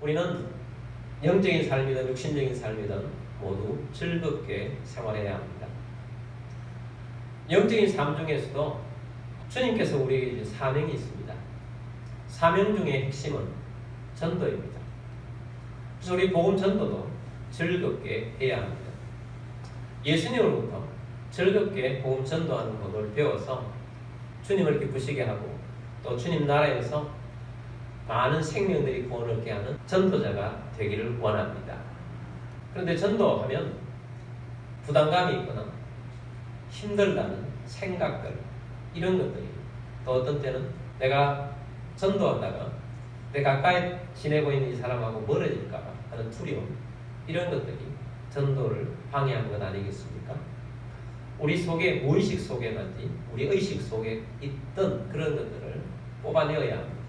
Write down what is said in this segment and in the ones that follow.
우리는 영적인 삶이든 육신적인 삶이든 모두 즐겁게 생활해야 합니다. 영적인 삶 중에서도 주님께서 우리에게 사명이 있습니다. 사명 중의 핵심은 전도입니다. 그래서 우리 복음 전도도 즐겁게 해야 합니다. 예수님으로부터 즐겁게 복음 전도하는 법을 배워서 주님을 기쁘시게 하고 또 주님 나라에서 많은 생명들이 구원을 얻게 하는 전도자가 되기를 원합니다. 그런데 전도하면 부담감이 있거나 힘들다는 생각들, 이런 것들이, 또 어떤 때는 내가 전도하다가 내 가까이 지내고 있는 이 사람하고 멀어질까봐 하는 두려움, 이런 것들이 전도를 방해하는 것 아니겠습니까? 우리 속에, 무의식 속에든지 우리 의식 속에 있던 그런 것들을 뽑아내어야 합니다.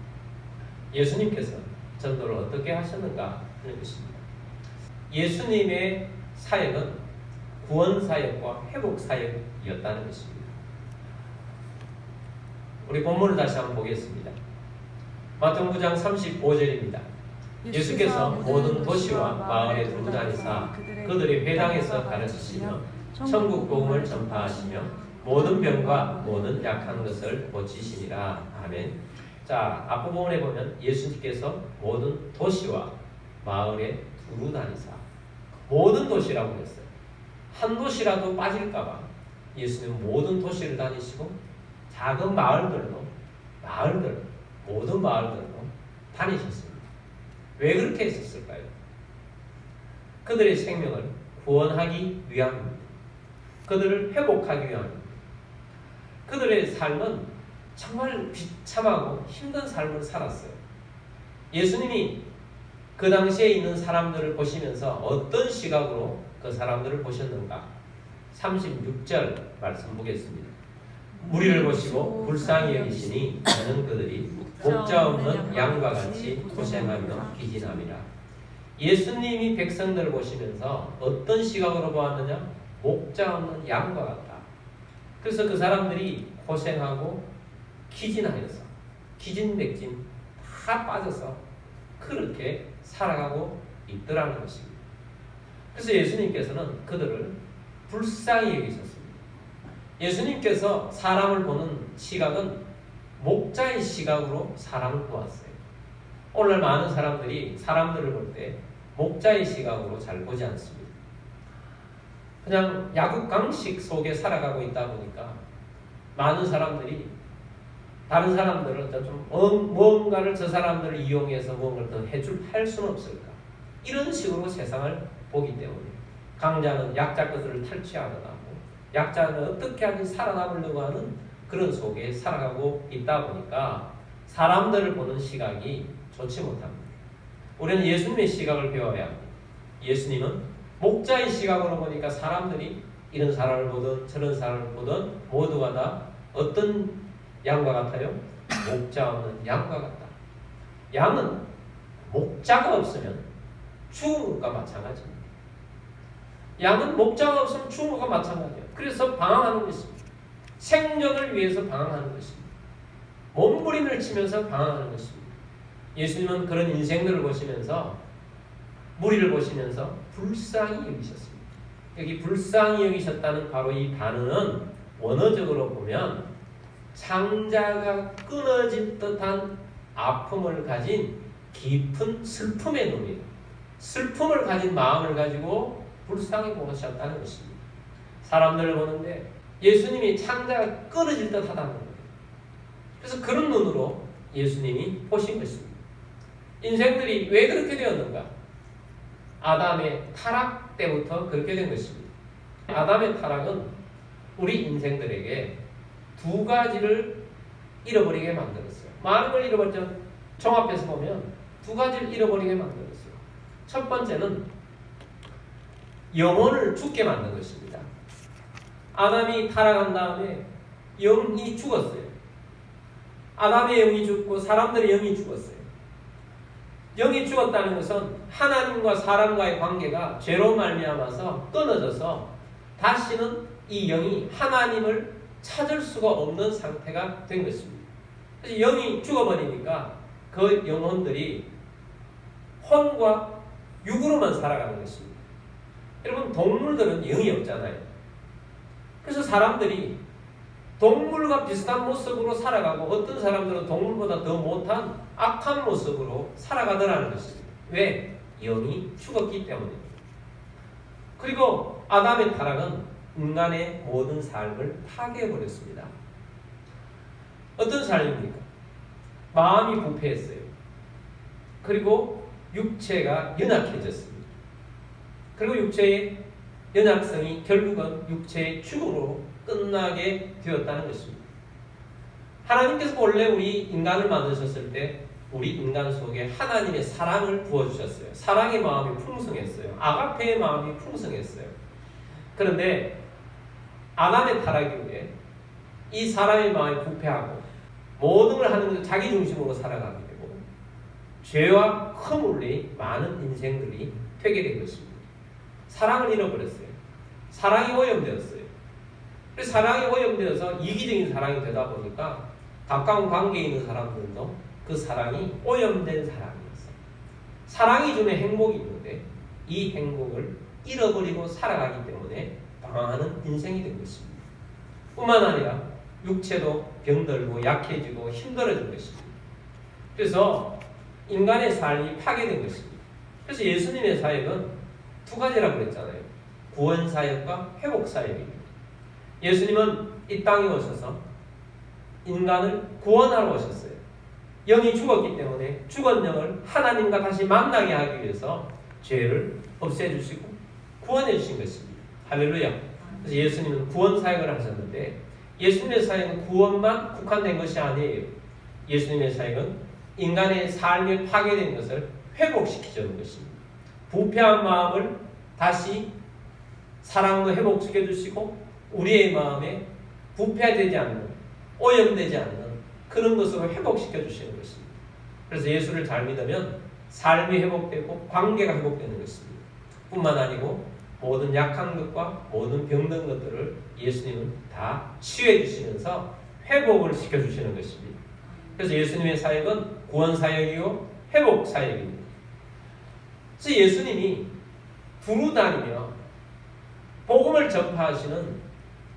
예수님께서 전도를 어떻게 하셨는가 하는 것입니다. 예수님의 사역은 구원 사역과 회복 사역이었다는 것입니다. 우리 본문을 다시 한번 보겠습니다. 마태복음 9장 35절입니다. 예수께서 모든 도시와 마을에 두루 다니사 그들의 회당에서 가르치시며 천국 복음을 전파하시며 모든 병과 모든 약한 것을 고치시니라. 아멘. 자, 앞부분에 보면 예수님께서 모든 도시와 마을에 두루 다니사, 모든 도시라고 했어요. 한 도시라도 빠질까봐 예수님은 모든 도시를 다니시고 작은 마을들로 모든 마을들로 다니셨습니다. 왜 그렇게 했었을까요? 그들의 생명을 구원하기 위함입니다. 그들을 회복하기 위함입니다. 그들의 삶은 정말 비참하고 힘든 삶을 살았어요. 예수님이 그 당시에 있는 사람들을 보시면서 어떤 시각으로 그 사람들을 보셨는가? 36절 말씀 보겠습니다. 무리를 보시고 불쌍히 여기시니 이는 그들이 목자 없는 양과 같이 고생하며 기진함이라. 예수님이 백성들을 보시면서 어떤 시각으로 보았느냐? 목자 없는 양과 같다. 그래서 그 사람들이 고생하고 기진하여서 기진맥진 다 빠져서 그렇게 살아가고 있더라는 것입니다. 그래서 예수님께서는 그들을 불쌍히 여기셨습니다. 예수님께서 사람을 보는 시각은 목자의 시각으로 사람을 보았어요. 오늘 많은 사람들이 사람들을 볼 때 목자의 시각으로 잘 보지 않습니다. 그냥 약육강식 속에 살아가고 있다 보니까 많은 사람들이 다른 사람들은 좀 뭔가를 저 사람들을 이용해서 뭔가를 더 할 수는 없을까? 이런 식으로 세상을 보기 때문에 강자는 약자 것을 탈취하거나 약자는 어떻게 하든지 살아남으려고 하는 그런 속에 살아가고 있다 보니까 사람들을 보는 시각이 좋지 못합니다. 우리는 예수님의 시각을 배워야 합니다. 예수님은 목자의 시각으로 보니까 사람들이 이런 사람을 보든 저런 사람을 보든 모두가 다 어떤 양과 같아요? 목자 없는 양과 같다. 양은 목자가 없으면 죽은 것과 마찬가지입니다. 양은 목자가 없으면 죽은 것과 마찬가지예요. 그래서 방황하는 것입니다. 생존을 위해서 방황하는 것입니다. 몸부림을 치면서 방황하는 것입니다. 예수님은 그런 인생들을 보시면서 무리를 보시면서 불쌍히 여기셨습니다. 여기 불쌍히 여기셨다는 바로 이 단어는 원어적으로 보면 창자가 끊어질 듯한 아픔을 가진 깊은 슬픔의 놈이에요. 슬픔을 가진 마음을 가지고 불쌍히 보셨다는 것입니다. 사람들을 보는데 예수님이 창자가 끊어질 듯 하다는 거예요. 그래서 그런 눈으로 예수님이 보신 것입니다. 인생들이 왜 그렇게 되었는가? 아담의 타락 때부터 그렇게 된 것입니다. 아담의 타락은 우리 인생들에게 두 가지를 잃어버리게 만들었어요. 많은 걸 잃어버렸죠. 종합해서 보면 두 가지를 잃어버리게 만들었어요. 첫 번째는 영혼을 죽게 만든 것입니다. 아담이 타락한 다음에 영이 죽었어요. 아담의 영이 죽고 사람들의 영이 죽었어요. 영이 죽었다는 것은 하나님과 사람과의 관계가 죄로 말미암아서 끊어져서 다시는 이 영이 하나님을 찾을 수가 없는 상태가 된 것입니다. 그래서 영이 죽어버리니까 그 영혼들이 손과 육으로만 살아가는 것입니다. 여러분, 동물들은 영이 없잖아요. 그래서 사람들이 동물과 비슷한 모습으로 살아가고 어떤 사람들은 동물보다 더 못한 악한 모습으로 살아가더라는 것입니다. 왜? 영이 죽었기 때문입니다. 그리고 아담의 타락은 인간의 모든 삶을 파괴해버렸습니다. 어떤 삶입니까? 마음이 부패했어요. 그리고 육체가 연약해졌습니다. 그리고 육체의 연약성이 결국은 육체의 죽음으로 끝나게 되었다는 것입니다. 하나님께서 원래 우리 인간을 만드셨을 때 우리 인간 속에 하나님의 사랑을 부어주셨어요. 사랑의 마음이 풍성했어요. 아가페의 마음이 풍성했어요. 그런데 아담의 타락 이후에 이 사람의 마음이 부패하고 모든 걸 하는 것을 자기 중심으로 살아가게 되고 죄와 허물이 많은 인생들이 되게 된 것입니다. 사랑을 잃어버렸어요. 사랑이 오염되었어요. 그래서 사랑이 오염되어서 이기적인 사랑이 되다 보니까 가까운 관계에 있는 사람들도 그 사랑이 오염된 사랑이었어요. 사랑이 주는 행복이 있는데 이 행복을 잃어버리고 살아가기 때문에 방황하는 인생이 된 것입니다. 뿐만 아니라 육체도 병들고 약해지고 힘들어진 것입니다. 그래서 인간의 삶이 파괴된 것입니다. 그래서 예수님의 사역은 두 가지라고 그랬잖아요. 구원 사역과 회복 사역입니다. 예수님은 이 땅에 오셔서 인간을 구원하러 오셨어요. 영이 죽었기 때문에 죽은 영을 하나님과 다시 만나게 하기 위해서 죄를 없애주시고 구원해 주신 것입니다. 할렐루야. 그래서 예수님은 구원 사역을 하셨는데 예수님의 사역은 구원만 국한된 것이 아니에요. 예수님의 사역은 인간의 삶이 파괴된 것을 회복시키려는 것입니다. 부패한 마음을 다시 사랑으로 회복시켜 주시고 우리의 마음에 부패되지 않는, 오염되지 않는 그런 것으로 회복시켜 주시는 것입니다. 그래서 예수를 잘 믿으면 삶이 회복되고 관계가 회복되는 것입니다. 뿐만 아니고 모든 약한 것과 모든 병든 것들을 예수님은 다 치유해 주시면서 회복을 시켜 주시는 것입니다. 그래서 예수님의 사역은 구원 사역이요 회복 사역입니다. 그래서 예수님이 두루 다니며 복음을 전파하시는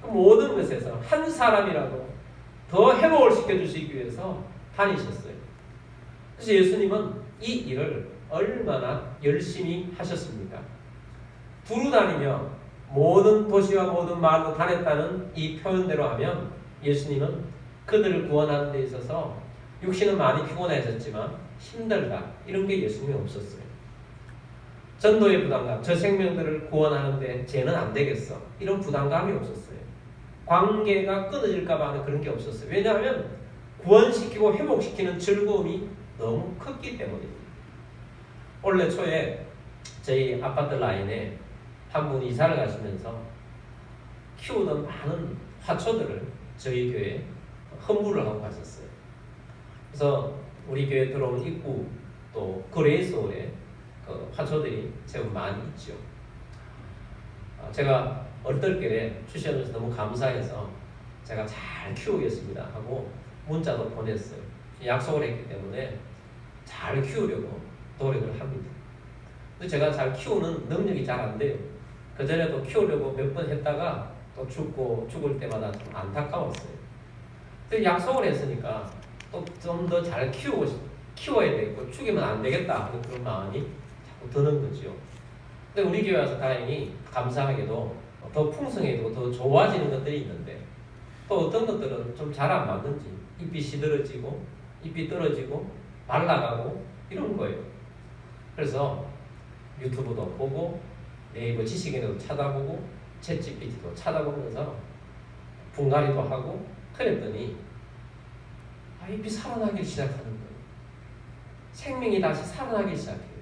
그 모든 것에서 한 사람이라도 더 회복을 시켜주시기 위해서 다니셨어요. 그래서 예수님은 이 일을 얼마나 열심히 하셨습니까? 두루 다니며 모든 도시와 모든 마을로 다녔다는 이 표현대로 하면 예수님은 그들을 구원하는 데 있어서 육신은 많이 피곤해졌지만 힘들다 이런 게 예수님이 없었어요. 전도의 부담감, 저 생명들을 구원하는데 쟤는 안 되겠어 이런 부담감이 없었어요. 관계가 끊어질까 봐 하는 그런 게 없었어요. 왜냐하면 구원시키고 회복시키는 즐거움이 너무 컸기 때문입니다. 올해 초에 저희 아파트 라인에 한 분이 이사를 가시면서 키우던 많은 화초들을 저희 교회에 헌물을 하고 가셨어요. 그래서 우리 교회 들어온 입구 또 그레이스홀에 그 화초들이 제법 많이 있죠. 제가 얼떨결에 주시면서 너무 감사해서 제가 잘 키우겠습니다 하고 문자도 보냈어요. 약속을 했기 때문에 잘 키우려고 노력을 합니다. 근데 제가 잘 키우는 능력이 잘 안 돼요. 그전에도 키우려고 몇 번 했다가 또 죽을 때마다 좀 안타까웠어요. 근데 약속을 했으니까 또 좀 더 잘 키워야 되고 죽이면 안 되겠다 하는 그런 마음이 자꾸 드는 거죠. 근데 우리 교회 와서 다행히 감사하게도 더 풍성해지고 더 좋아지는 것들이 있는데 또 어떤 것들은 좀 잘 안 맞는지 잎이 시들어지고 잎이 떨어지고 말라가고 이런 거예요. 그래서 유튜브도 보고 네이버 지식인도 찾아보고 챗GPT도 찾아보면서 분갈이도 하고 그랬더니 잎이 살아나기 시작하는 거예요. 생명이 다시 살아나기 시작해요.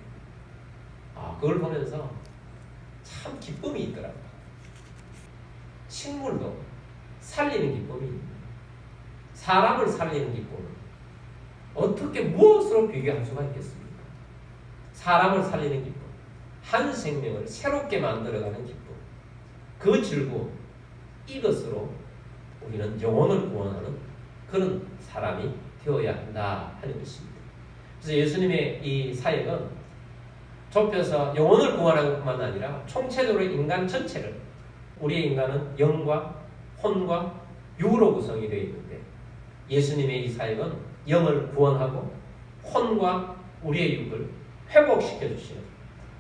그걸 보면서 참 기쁨이 있더라고요. 식물도 살리는 기쁨이 있는 사람을 살리는 기쁨은 어떻게 무엇으로 비교할 수가 있겠습니까? 사람을 살리는 기쁨, 한 생명을 새롭게 만들어가는 기쁨, 그 즐거움, 이것으로 우리는 영혼을 구원하는 그런 사람이 되어야 한다 하는 것입니다. 그래서 예수님의 이 사역은 좁혀서 영혼을 구원하는 것뿐만 아니라 총체적으로 인간 전체를, 우리의 인간은 영과 혼과 육으로 구성이 되어 있는데 예수님의 이 사역은 영을 구원하고 혼과 우리의 육을 회복시켜 주시는,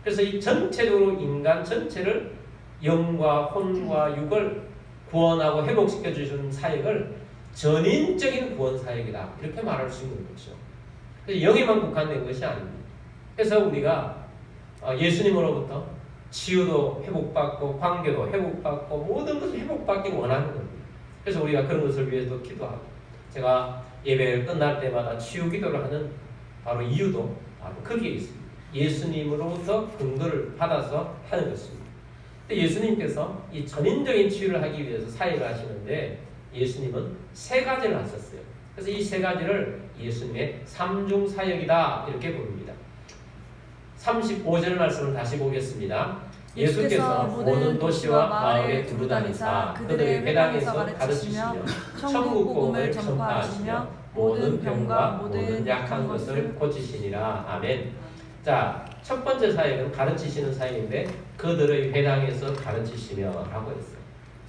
그래서 이 전체적으로 인간 전체를 영과 혼과 육을 구원하고 회복시켜 주시는 사역을 전인적인 구원 사역이다, 이렇게 말할 수 있는 거죠. 그래서 영에만 국한된 것이 아닙니다. 그래서 우리가 예수님으로부터 치유도 회복받고 관계도 회복받고 모든 것을 회복받기를 원하는 겁니다. 그래서 우리가 그런 것을 위해서 기도하고, 제가 예배 끝날 때마다 치유 기도를 하는 바로 이유도 바로 거기에 있습니다. 예수님으로부터 근거를 받아서 하는 것입니다. 예수님께서 이 전인적인 치유를 하기 위해서 사역을 하시는데 예수님은 세 가지를 하셨어요. 그래서 이 세 가지를 예수님의 삼중 사역이다, 이렇게 부릅니다. 35절 말씀을 다시 보겠습니다. 예수께서 모든 도시와 마을에 두루 다니사 그들의 회당에서 가르치시며 천국 복음을 전파하시며 모든 병과 모든 약한 것을 고치시니라. 아멘. 자, 첫 번째 사역은 가르치시는 사역인데 그들의 회당에서 가르치시며 라고 했어요.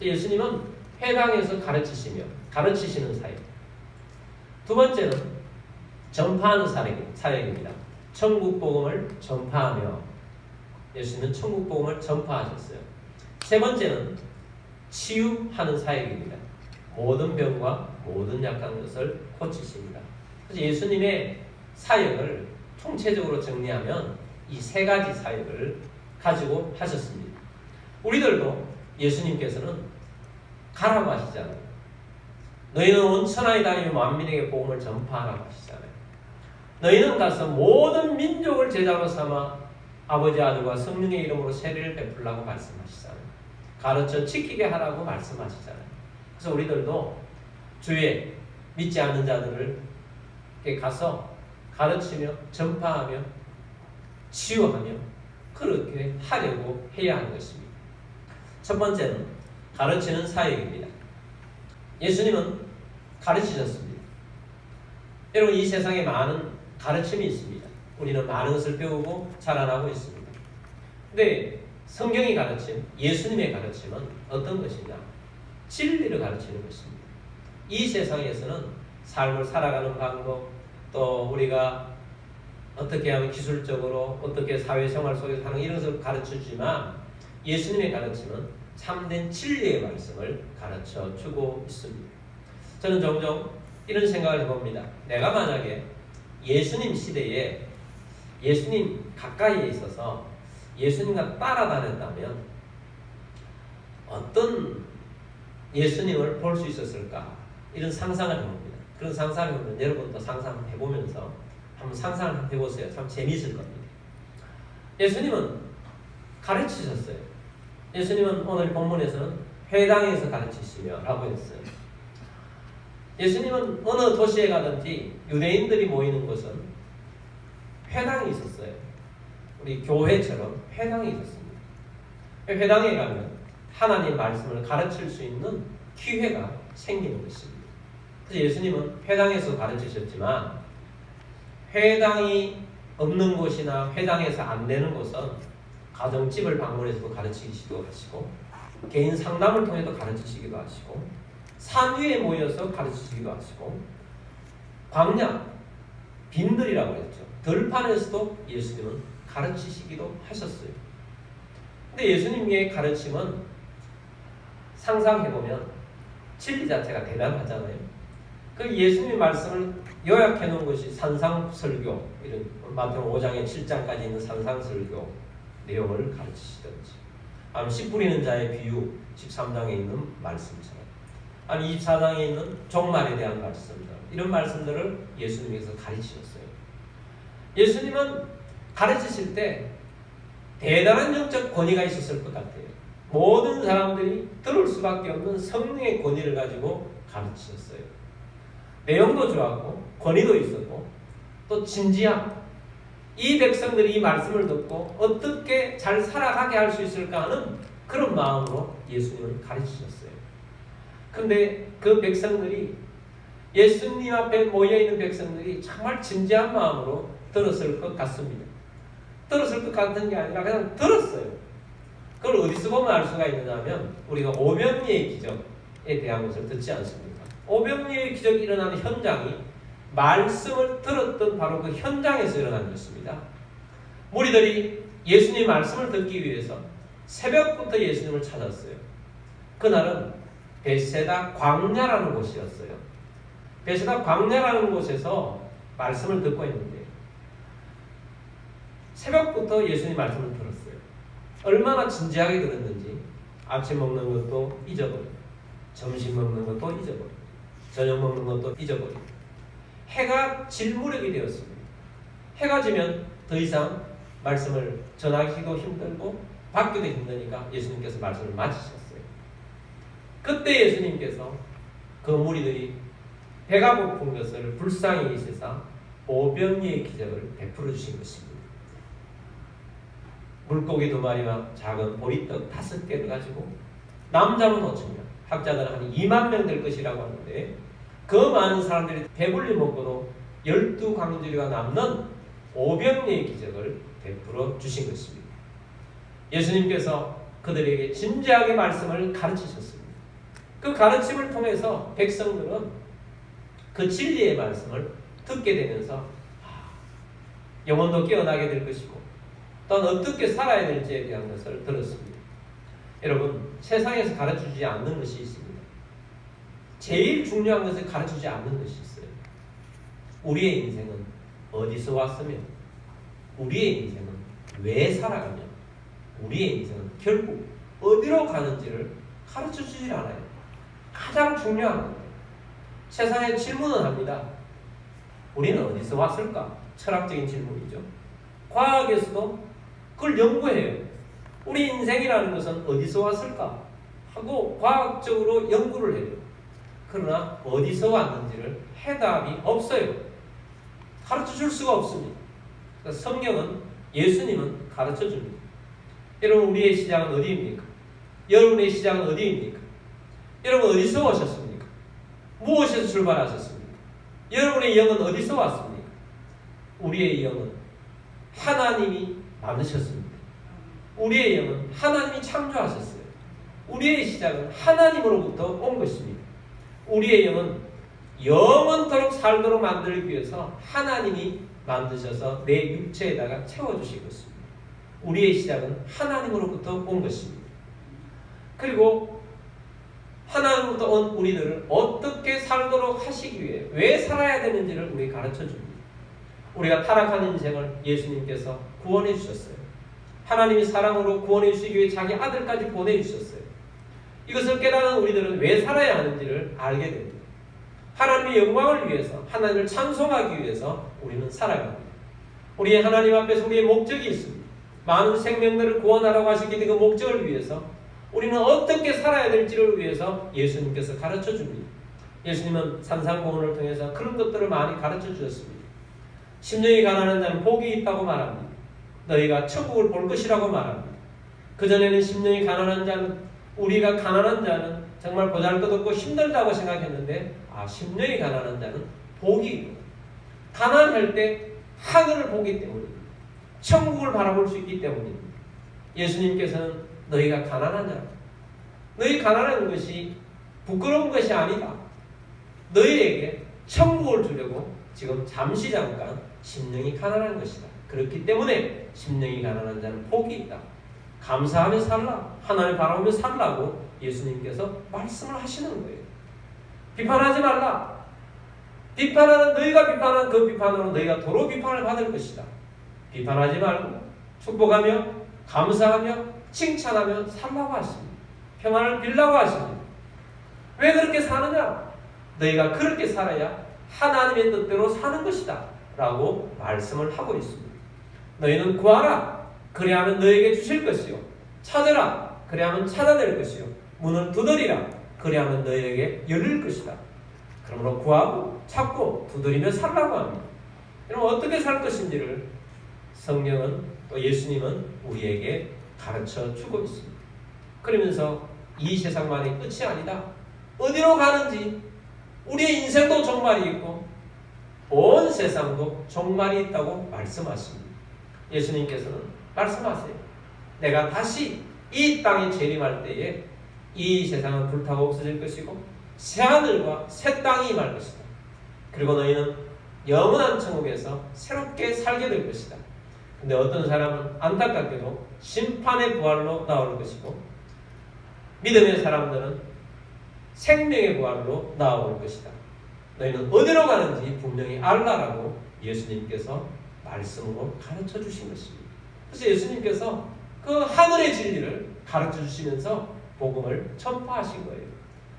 예수님은 회당에서 가르치시며 가르치시는 사역. 두 번째는 전파하는 사역입니다. 천국 복음을 전파하며 예수님은 천국 복음을 전파하셨어요. 세 번째는 치유하는 사역입니다. 모든 병과 모든 약한 것을 고치십니다. 그래서 예수님의 사역을 총체적으로 정리하면 이 세 가지 사역을 가지고 하셨습니다. 우리들도 예수님께서는 가라고 하시잖아요. 너희는 온 천하에 다니며 만민에게 복음을 전파하라고 하시잖아요. 너희는 가서 모든 민족을 제자로 삼아 아버지, 아들과 성령의 이름으로 세례를 베풀라고 말씀하시잖아요. 가르쳐 지키게 하라고 말씀하시잖아요. 그래서 우리들도 주에 믿지 않는 자들을 가서 가르치며 전파하며 치유하며 그렇게 하려고 해야 하는 것입니다. 첫 번째는 가르치는 사역입니다. 예수님은 가르치셨습니다. 여러분, 이 세상에 많은 가르침이 있습니다. 우리는 많은 것을 배우고 자라나고 있습니다. 근데 성경이 가르침, 예수님의 가르침은 어떤 것이냐? 진리를 가르치는 것입니다. 이 세상에서는 삶을 살아가는 방법, 또 우리가 어떻게 하면 기술적으로 어떻게 사회생활 속에서 하는 이런 것을 가르쳐주지만 예수님의 가르침은 참된 진리의 말씀을 가르쳐 주고 있습니다. 저는 종종 이런 생각을 해봅니다. 내가 만약에 예수님 시대에 예수님 가까이에 있어서 예수님과 따라다녔다면 어떤 예수님을 볼 수 있었을까? 이런 상상을 해봅니다. 그런 상상을 해보면 여러분도 상상해보면서 한번 상상을 해보세요. 참 재미있을 겁니다. 예수님은 가르치셨어요. 예수님은 오늘 본문에서는 회당에서 가르치시며 라고 했어요. 예수님은 어느 도시에 가든지 유대인들이 모이는 곳은 회당이 있었어요. 우리 교회처럼 회당이 있었습니다. 회당에 가면 하나님 말씀을 가르칠 수 있는 기회가 생기는 것입니다. 그래서 예수님은 회당에서 가르치셨지만 회당이 없는 곳이나 회당에서 안 되는 곳은 가정집을 방문해서도 가르치기도 하시고 개인 상담을 통해서 가르치시기도 하시고 산 위에 모여서 가르치시기도 하시고 광야, 빈들이라고 했죠. 들판에서도 예수님은 가르치시기도 하셨어요. 근데 예수님의 가르침은 상상해보면 진리 자체가 대단하잖아요. 그 예수님의 말씀을 요약해 놓은 것이 산상설교, 이런 마태복음 5장에 7장까지 있는 산상설교 내용을 가르치시든지, 아니면 씨 뿌리는 자의 비유 13장에 있는 말씀처럼, 아니 24장에 있는 종말에 대한 말씀들, 이런 말씀들을 예수님께서 가르치셨어요. 예수님은 가르치실 때 대단한 영적 권위가 있었을 것 같아요. 모든 사람들이 들을 수밖에 없는 성령의 권위를 가지고 가르치셨어요. 내용도 좋았고 권위도 있었고 또 진지함, 이 백성들이 이 말씀을 듣고 어떻게 잘 살아가게 할 수 있을까 하는 그런 마음으로 예수님을 가르치셨어요. 근데 그 백성들이, 예수님 앞에 모여있는 백성들이 정말 진지한 마음으로 들었을 것 같습니다. 들었을 것 같은 게 아니라 그냥 들었어요. 그걸 어디서 보면 알 수가 있느냐 하면 우리가 오병이의 기적에 대한 것을 듣지 않습니까? 오병이의 기적이 일어나는 현장이 말씀을 들었던 바로 그 현장에서 일어난 것입니다. 무리들이 예수님 말씀을 듣기 위해서 새벽부터 예수님을 찾았어요. 그날은 베세다 광야라는 곳이었어요. 베세다 광야라는 곳에서 말씀을 듣고 있는데 새벽부터 예수님 말씀을 들었어요. 얼마나 진지하게 들었는지 아침 먹는 것도 잊어버리고 점심 먹는 것도 잊어버리고 저녁 먹는 것도 잊어버리고 해가 질 무렵이 되었습니다. 해가 지면 더 이상 말씀을 전하기도 힘들고 받기도 힘드니까 예수님께서 말씀을 마치셨어요. 그때 예수님께서 그 무리들이 배가 고픈 것을 불쌍히 여기시사 오병이의 기적을 베풀어 주신 것입니다. 물고기 2마리와 작은 보리떡 5개를 가지고 남자는 5,000명, 학자들은 한 2만 명 될 것이라고 하는데 그 많은 사람들이 배불리 먹고도 12광주리가 남는 오병이의 기적을 베풀어 주신 것입니다. 예수님께서 그들에게 진지하게 말씀을 가르치셨습니다. 그 가르침을 통해서 백성들은 그 진리의 말씀을 듣게 되면서 영혼도 깨어나게 될 것이고 또는 어떻게 살아야 될지에 대한 것을 들었습니다. 여러분, 세상에서 가르쳐주지 않는 것이 있습니다. 제일 중요한 것을 가르쳐주지 않는 것이 있어요. 우리의 인생은 어디서 왔으며 우리의 인생은 왜 살아가며 우리의 인생은 결국 어디로 가는지를 가르쳐주지 않아요. 가장 중요한 거예요. 세상에 질문은 합니다. 우리는 어디서 왔을까? 철학적인 질문이죠. 과학에서도 그걸 연구해요. 우리 인생이라는 것은 어디서 왔을까? 하고 과학적으로 연구를 해요. 그러나 어디서 왔는지를 해답이 없어요. 가르쳐줄 수가 없습니다. 그래서 성경은 예수님은 가르쳐줍니다. 여러분, 우리의 시작은 어디입니까? 여러분의 시작은 어디입니까? 여러분 어디서 오셨습니까? 무엇에서 출발하셨습니까? 여러분의 영은 어디서 왔습니까? 우리의 영은 하나님이 만드셨습니다. 우리의 영은 하나님이 창조하셨어요. 우리의 시작은 하나님으로부터 온 것입니다. 우리의 영은 영원토록 살도록 만들기 위해서 하나님이 만드셔서 내 육체에다가 채워주신 것입니다. 우리의 시작은 하나님으로부터 온 것입니다. 그리고 하나님으로부터 온 우리들을 어떻게 살도록 하시기 위해 왜 살아야 되는지를 우리 가르쳐줍니다. 우리가 타락한 인생을 예수님께서 구원해 주셨어요. 하나님이 사랑으로 구원해 주시기 위해 자기 아들까지 보내주셨어요. 이것을 깨달은 우리들은 왜 살아야 하는지를 알게 됩니다. 하나님의 영광을 위해서, 하나님을 찬송하기 위해서 우리는 살아갑니다. 우리의 하나님 앞에서 우리의 목적이 있습니다. 많은 생명들을 구원하라고 하셨기 때문에 그 목적을 위해서 우리는 어떻게 살아야 될지를 위해서 예수님께서 가르쳐 줍니다. 예수님은 산상공헌을 통해서 그런 것들을 많이 가르쳐 주셨습니다. 심령이 가난한 자는 복이 있다고 말합니다. 너희가 천국을 볼 것이라고 말합니다. 그전에는 심령이 가난한 자는, 우리가 가난한 자는 정말 보잘것없고 힘들다고 생각했는데 심령이 가난한 자는 복이 있고 가난할 때 하늘을 보기 때문입니다. 천국을 바라볼 수 있기 때문입니다. 예수님께서는 너희가 가난한 자라. 너희 가난한 것이 부끄러운 것이 아니다. 너희에게 천국을 주려고 지금 잠시 잠깐 심령이 가난한 것이다. 그렇기 때문에 심령이 가난한 자는 복이 있다. 감사하며 살라. 하나님을 바라보며 살라고 예수님께서 말씀을 하시는 거예요. 비판하지 말라. 비판하는 너희가 비판한 그 비판으로 너희가 도로 비판을 받을 것이다. 비판하지 말고 축복하며 감사하며 칭찬하며 살라고 하십니다. 평안을 빌라고 하십니다. 왜 그렇게 사느냐? 너희가 그렇게 살아야 하나님의 뜻대로 사는 것이다 라고 말씀을 하고 있습니다. 너희는 구하라. 그리하면 너희에게 주실 것이요. 찾으라. 그리하면 찾아낼 것이요. 문을 두드리라. 그리하면 너희에게 열릴 것이다. 그러므로 구하고 찾고 두드리며 살라고 합니다. 여러분 어떻게 살 것인지를 성경은 또 예수님은 우리에게 가르쳐 주고 있습니다. 그러면서 이 세상만의 끝이 아니다. 어디로 가는지 우리의 인생도 종말이 있고 온 세상도 종말이 있다고 말씀하십니다. 예수님께서는 말씀하세요. 내가 다시 이 땅에 재림할 때에 이 세상은 불타고 없어질 것이고 새하늘과 새 땅이 임할 것이다. 그리고 너희는 영원한 천국에서 새롭게 살게 될 것이다. 근데 어떤 사람은 안타깝게도 심판의 부활로 나올 것이고 믿음의 사람들은 생명의 부활로 나올 것이다. 너희는 어디로 가는지 분명히 알라라고 예수님께서 말씀으로 가르쳐 주신 것입니다. 그래서 예수님께서 그 하늘의 진리를 가르쳐 주시면서 복음을 전파하신 거예요.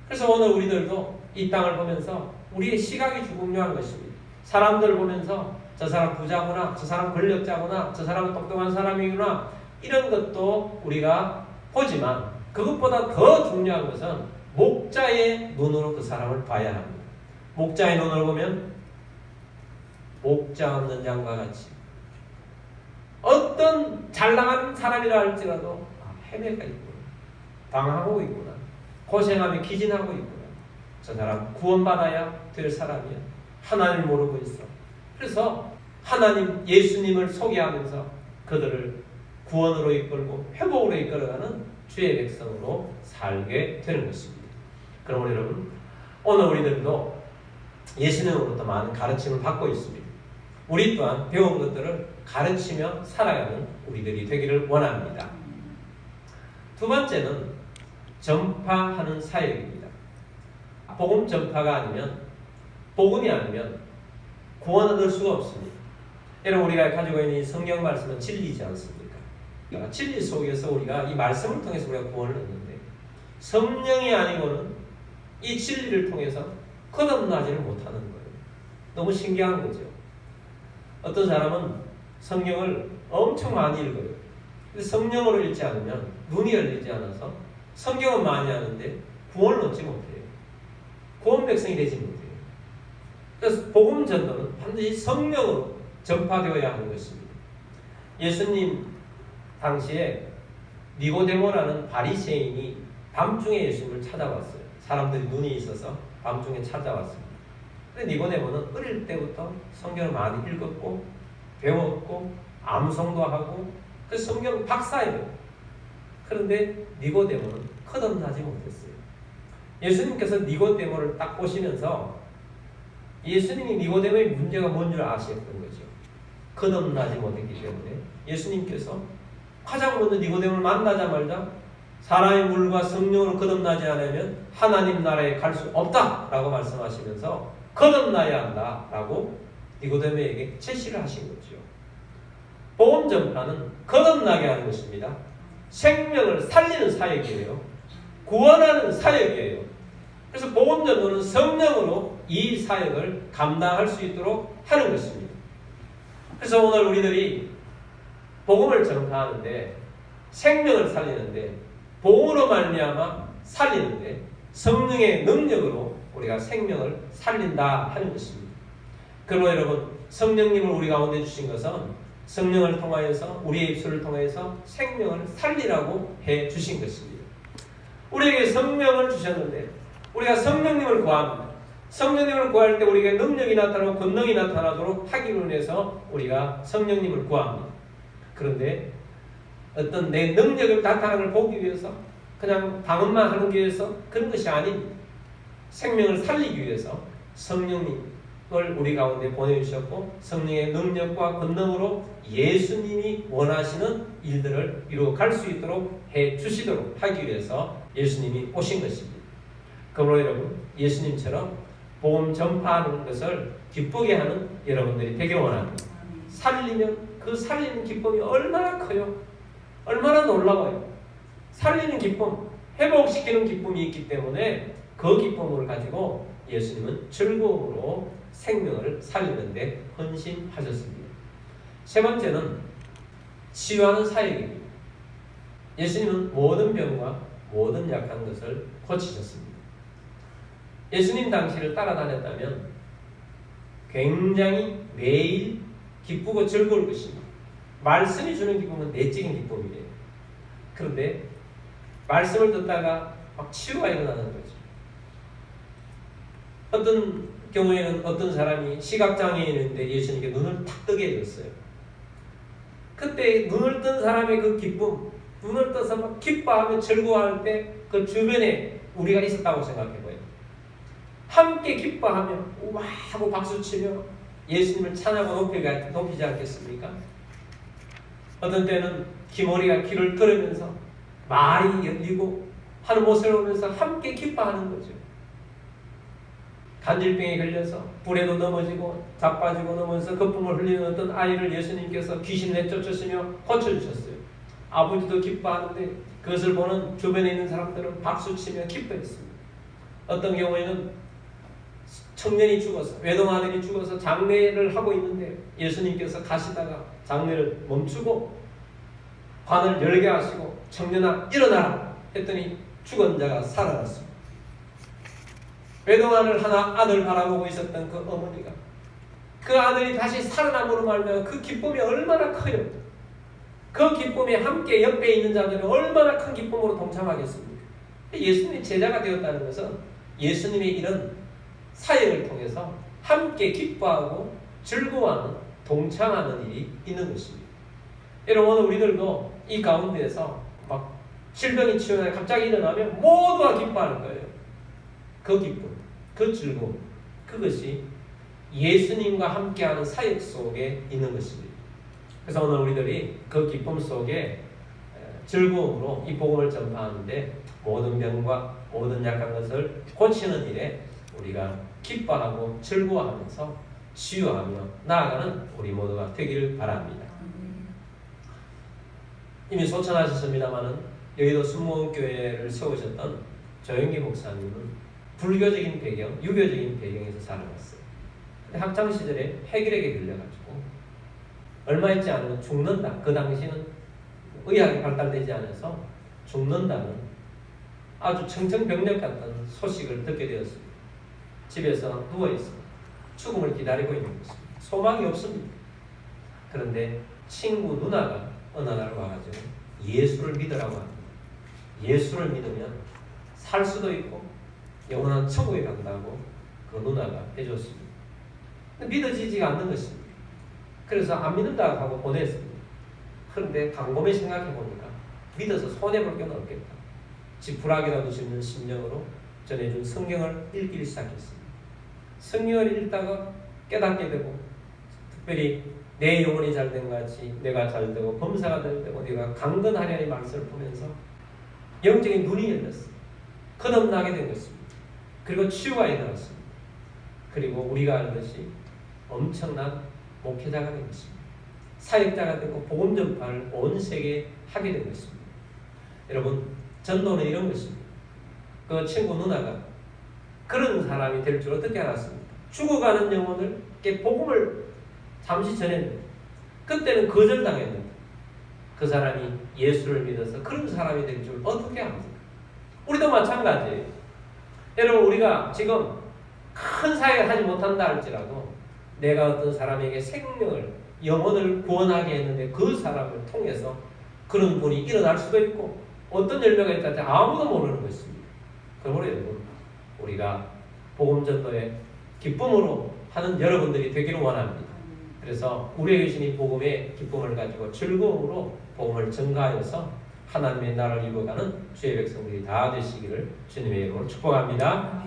그래서 오늘 우리들도 이 땅을 보면서 우리의 시각이 중요한 것입니다. 사람들 보면서 저 사람 부자구나, 저 사람 권력자구나, 저 사람은 똑똑한 사람이구나, 이런 것도 우리가 보지만 그것보다 더 중요한 것은 목자의 눈으로 그 사람을 봐야 합니다. 목자의 눈으로 보면 목자 없는 양과 같이 어떤 잘 나가는 사람이라 할지라도 헤매가 있구나, 방황하고 있구나, 고생하며 기진하고 있구나, 저 사람 구원받아야 될 사람이야, 하나님을 모르고 있어. 그래서 하나님 예수님을 소개하면서 그들을 구원으로 이끌고 회복으로 이끌어가는 주의 백성으로 살게 되는 것입니다. 그럼 여러분, 오늘 우리들도 예수님으로부터 많은 가르침을 받고 있습니다. 우리 또한 배운 것들을 가르치며 살아가는 우리들이 되기를 원합니다. 두 번째는 전파하는 사역입니다. 복음 전파가 아니면, 복음이 아니면 구원 얻을 수가 없습니다. 여러분, 우리가 가지고 있는 이 성경 말씀은 진리지 않습니까? 진리 속에서 우리가 이 말씀을 통해서 우리가 구원을 얻는데 성령이 아니고는 이 진리를 통해서 거듭나지를 못하는 거예요. 너무 신기한 거죠. 어떤 사람은 성경을 엄청 많이 읽어요. 근데 성령으로 읽지 않으면 눈이 열리지 않아서 성경은 많이 하는데 구원을 얻지 못해요. 구원 백성이 되지 못해요. 그래서 복음 전도는 반드시 성령으로 전파되어야 하는 것입니다. 예수님 당시에 니고데모라는 바리새인이 밤중에 예수님을 찾아왔어요. 사람들이 눈이 있어서 밤중에 찾아왔습니다. 근데 니고데모는 어릴 때부터 성경을 많이 읽었고 배웠고 암송도 하고 그 성경 박사예요. 그런데 니고데모는 거듭나지 못했어요. 예수님께서 니고데모를 딱 보시면서 예수님이 니고데모의 문제가 뭔 줄 아셨던 거죠. 거듭나지 못했기 때문에 예수님께서 가장 먼저 니고데모를 만나자마자 사람의 물과 성령으로 거듭나지 않으면 하나님 나라에 갈 수 없다라고 말씀하시면서 거듭나야 한다라고 니고데모에게 제시를 하신 거죠. 복음 전파는 거듭나게 하는 것입니다. 생명을 살리는 사역이에요. 구원하는 사역이에요. 그래서 복음 전도는 성령으로 이 사역을 감당할 수 있도록 하는 것입니다. 그래서 오늘 우리들이 복음을 전파하는데 생명을 살리는데 복음으로 말미암아 살리는데 성령의 능력으로 우리가 생명을 살린다 하는 것입니다. 그러므로 여러분, 성령님을 우리 가운데 주신 것은 성령을 통하여서 우리의 입술을 통해서 생명을 살리라고 해 주신 것입니다. 우리에게 성령을 주셨는데 우리가 성령님을 구합니다. 성령님을 구할 때 우리에게 능력이 나타나고 권능이 나타나도록 하기로 해서 우리가 성령님을 구합니다. 그런데 어떤 내 능력을 나타나는 걸 보기 위해서 그냥 방언만 하는 게 위해서 그런 것이 아닙니다. 생명을 살리기 위해서 성령님을 우리 가운데 보내주셨고 성령의 능력과 권능으로 예수님이 원하시는 일들을 이루어갈 수 있도록 해주시도록 하기 위해서 예수님이 오신 것입니다. 그러므로 여러분, 예수님처럼 복음 전파하는 것을 기쁘게 하는 여러분들이 되길 원합니다. 살리면 그 살리는 기쁨이 얼마나 커요. 얼마나 놀라워요. 살리는 기쁨, 회복시키는 기쁨이 있기 때문에 그 기쁨을 가지고 예수님은 즐거움으로 생명을 살리는데 헌신하셨습니다. 세 번째는 치유하는 사역입니다. 예수님은 모든 병과 모든 약한 것을 고치셨습니다. 예수님 당시를 따라다녔다면 굉장히 매일 기쁘고 즐거울 것입니다. 말씀이 주는 기쁨은 내적인 기쁨이에요. 그런데 말씀을 듣다가 막 치유가 일어나는 거죠. 어떤 경우에는 어떤 사람이 시각장애인인데 예수님께 눈을 탁 뜨게 해줬어요. 그때 눈을 뜬 사람의 그 기쁨, 눈을 떠서 막 기뻐하며 즐거워할 때 그 주변에 우리가 있었다고 생각해봐요. 함께 기뻐하며 와 하고 박수치며 예수님을 찬양하고 높이지 않겠습니까? 어떤 때는 기머리가 귀를 들으면서 말이 열리고 하는 모습을 보면서 함께 기뻐하는 거죠. 간질병에 걸려서 불에도 넘어지고 자빠지고 넘어져서 거품을 흘리는 어떤 아이를 예수님께서 귀신을 내쫓으시며 고쳐주셨어요. 아버지도 기뻐하는데 그것을 보는 주변에 있는 사람들은 박수치며 기뻐했습니다. 어떤 경우에는 청년이 죽어서 외동아들이 죽어서 장례를 하고 있는데 예수님께서 가시다가 장례를 멈추고 관을 열게 하시고 청년아 일어나라 했더니 죽은 자가 살아났습니다. 외동아들 아들 바라보고 있었던 그 어머니가 그 아들이 다시 살아남으로 말면 그 기쁨이 얼마나 커요. 그 기쁨에 함께 옆에 있는 자들은 얼마나 큰 기쁨으로 동참하겠습니까? 예수님이 제자가 되었다는 것은 예수님의 이런 사역을 통해서 함께 기뻐하고 즐거워하는 동참하는 일이 있는 것입니다. 여러분 오늘 우리들도 이 가운데에서 막 질병이 치유나 갑자기 일어나면 모두가 기뻐하는 거예요. 그 기쁨, 그 즐거움, 그것이 예수님과 함께하는 사역 속에 있는 것입니다. 그래서 오늘 우리들이 그 기쁨 속에 즐거움으로 이 복음을 전파하는데 모든 병과 모든 약한 것을 고치는 일에 우리가 기뻐하고 즐거워하면서 치유하며 나아가는 우리 모두가 되기를 바랍니다. 이미 소천하셨습니다마는 여의도 순복음교회를 세우셨던 조영기 목사님은 불교적인 배경, 유교적인 배경에서 살아왔어요. 근데 학창시절에 폐결핵에 걸려가지고 얼마 있지 않으면 죽는다. 그 당시는 의학이 발달되지 않아서 죽는다는 아주 청천벽력 같은 소식을 듣게 되었습니다. 집에서 누워있습니다. 죽음을 기다리고 있는 것입니다. 소망이 없습니다. 그런데 친구 누나가 어느 날 와가지고 예수를 믿으라고 합니다. 예수를 믿으면 살 수도 있고 영원한 천국에 간다고 그 누나가 해줬습니다. 믿어지지가 않는 것입니다. 그래서 안 믿는다고 하고 보냈습니다. 그런데 곰곰이 생각해보니까 믿어서 손해볼 게 없겠다. 지푸라기라도 짚는 심령으로 전해준 성경을 읽기 시작했습니다. 성경을 읽다가 깨닫게 되고 특별히 내 영혼이 잘된 같이 내가 잘되고 범사가 잘되고 내가 강건하리라는 말씀을 보면서 영적인 눈이 열렸습니다. 거듭나게 된 것입니다. 그리고 치유가 일어났습니다. 그리고 우리가 알듯이 엄청난 목회자가 된 것입니다. 사역자가 되고 복음 전파를 온 세계에 하게 된 것입니다. 여러분 전도는 이런 것입니다. 그 친구 누나가 그런 사람이 될 줄 어떻게 알았습니까? 죽어가는 영혼을 복음을 잠시 전했는데 그때는 거절당했는데 그 사람이 예수를 믿어서 그런 사람이 될 줄 어떻게 압니까? 우리도 마찬가지예요. 여러분 우리가 지금 큰 사역을 하지 못한다 할지라도 내가 어떤 사람에게 생명을 영혼을 구원하게 했는데 그 사람을 통해서 그런 분이 일어날 수도 있고 어떤 열매가 있다는지 아무도 모르는 것입니다. 그러므로 여러분 우리가 복음 전도의 기쁨으로 하는 여러분들이 되기를 원합니다. 그래서 우리에게 주신 이 복음의 기쁨을 가지고 즐거움으로 복음을 전가하여서 하나님의 나라를 이루어가는 주의 백성들이 다 되시기를 주님의 이름으로 축복합니다.